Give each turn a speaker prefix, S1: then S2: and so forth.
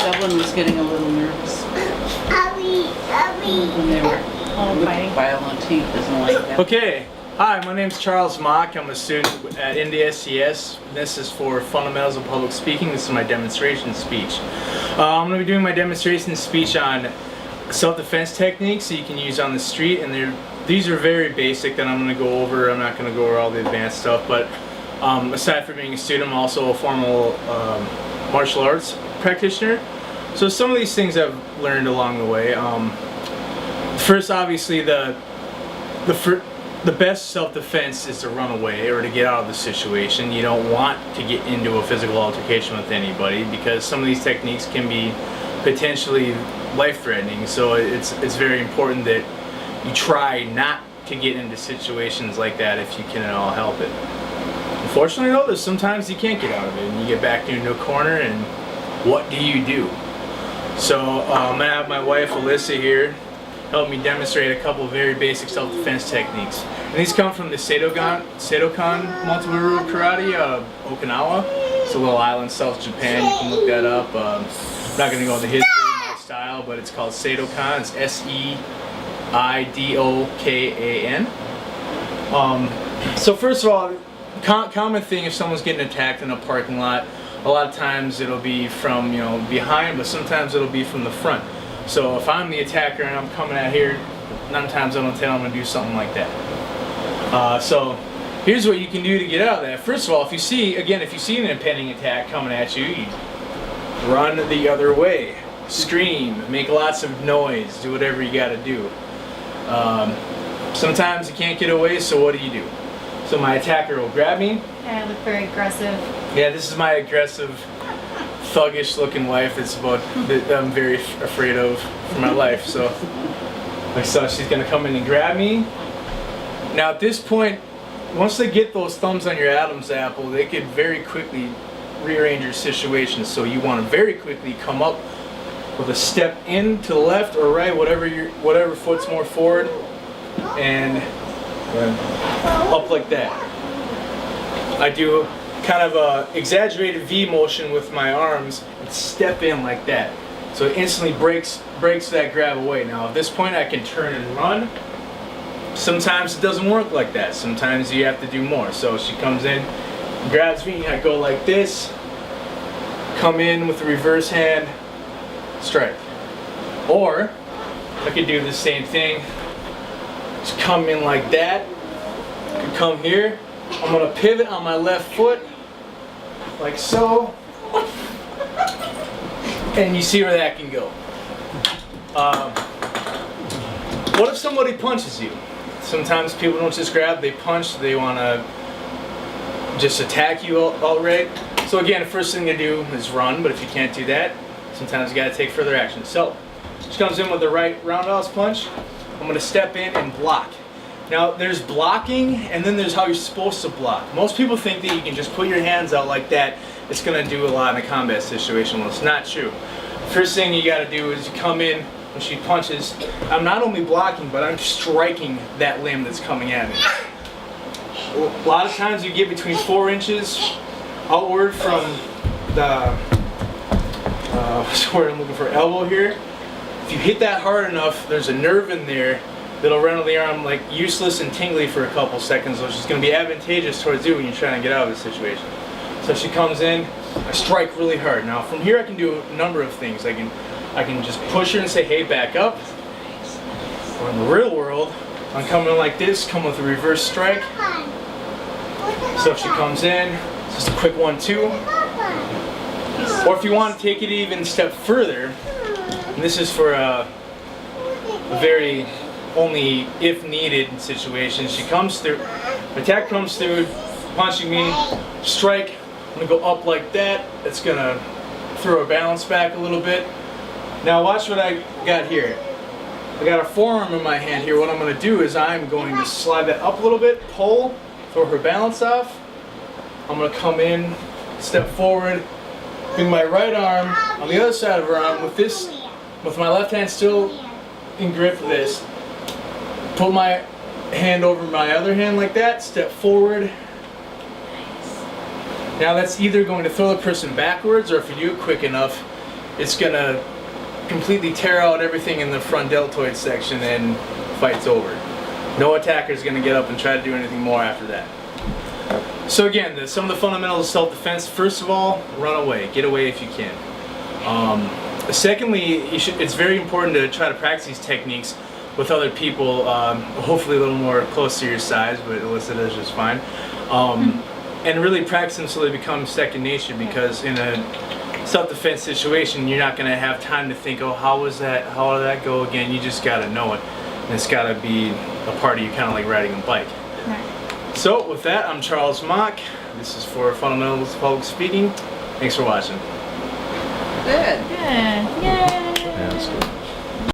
S1: Evelyn was getting a little nervous. When they were violent, he doesn't like that.
S2: Okay, hi, my name's Charles Mauks. I'm a student at India SCS. This is for Fundamentals of Public Speaking. This is my demonstration speech. I'm going to be doing my demonstration speech on self-defense techniques that you can use on the street, and these are very basic that I'm going to go over. I'm not going to go over all the advanced stuff, but aside from being a student, I'm also a formal martial arts practitioner. So some of these things I've learned along the way. First, obviously, the best self-defense is to run away or to get out of the situation. You don't want to get into a physical altercation with anybody because some of these techniques can be potentially life-threatening. So it's very important that you try not to get into situations like that if you can at all help it. Unfortunately, though, there's sometimes you can't get out of it, and you get backed into a corner, and what do you do? So I'm gonna have my wife Alyssa here help me demonstrate a couple of very basic self-defense techniques. And these come from the Sedokan multiple rule karate, Okinawa. It's a little island south Japan. You can look that up. I'm not going to go into history of my style, but it's called Sedokan. It's S-E-I-D-O-K-A-N. So first of all, common thing if someone's getting attacked in a parking lot, a lot of times it'll be from behind, but sometimes it'll be from the front. So if I'm the attacker and I'm coming out here, 9 times out of 10 I'm going to do something like that. So here's what you can do to get out of that. First of all, if you see an impending attack coming at you, you run the other way. Scream, make lots of noise, do whatever you got to do. Sometimes you can't get away, so what do? So my attacker will grab me.
S3: Yeah, I look very aggressive.
S2: Yeah, this is my aggressive, thuggish looking wife that I'm very afraid of for my life. So she's gonna come in and grab me. Now at this point, once they get those thumbs on your Adam's apple, they could very quickly rearrange your situation. So you want to very quickly come up with a step in to the left or right, whatever foot's more forward, and up like that. I do kind of a exaggerated V motion with my arms and step in like that. So it instantly breaks that grab away. Now at this point I can turn and run. Sometimes it doesn't work like that. Sometimes you have to do more. So she comes in, grabs me, I go like this, come in with the reverse hand, strike. Or I could do the same thing. Just come in like that. I could come here. I'm going to pivot on my left foot, like so, and you see where that can go. What if somebody punches you? Sometimes people don't just grab, they punch, they want to just attack you outright. So again, the first thing to do is run, but if you can't do that, sometimes you got to take further action. So, she comes in with the right roundhouse punch. I'm going to step in and block. Now there's blocking and then there's how you're supposed to block. Most people think that you can just put your hands out like that, it's going to do a lot in a combat situation. Well, it's not true. First thing you got to do is you come in when she punches. I'm not only blocking, but I'm striking that limb that's coming at me. A lot of times you get between 4 inches outward from the what's the word I'm looking for, elbow here. If you hit that hard enough, there's a nerve in there that'll render the arm like useless and tingly for a couple seconds, which is going to be advantageous towards you when you're trying to get out of the situation. So she comes in, I strike really hard. Now from here I can do a number of things. I can just push her and say, hey, back up. Or in the real world, I'm coming in like this, come with a reverse strike. So if she comes in, just a quick 1-2. Or if you want to take it even a step further, and this is for a very only if needed situation. She comes through, attack comes through, punching me, strike, I'm going to go up like that. It's going to throw her balance back a little bit. Now watch what I got here. I got a forearm in my hand here. What I'm going to do is I'm going to slide that up a little bit, pull, throw her balance off. I'm going to come in, step forward, bring my right arm on the other side of her arm with my left hand still in grip of this. Put my hand over my other hand like that, step forward. Now that's either going to throw the person backwards, or if you do it quick enough, it's gonna completely tear out everything in the front deltoid section and fight's over. No attacker is gonna get up and try to do anything more after that. So again, some of the fundamentals of self-defense. First of all, run away. Get away if you can. Secondly, it's very important to try to practice these techniques with other people, hopefully a little more close to your size, but Alyssa does just fine. And really practice them so they become second nature, because in a self-defense situation, you're not going to have time to think, oh, how did that go again? You just got to know it. And it's got to be a part of you, kind of like riding a bike.
S3: Right.
S2: So with that, I'm Charles Mock. This is for Fundamentals of Public Speaking. Thanks for watching.
S1: Good.
S3: Good. Yay.
S4: Yeah, that's good.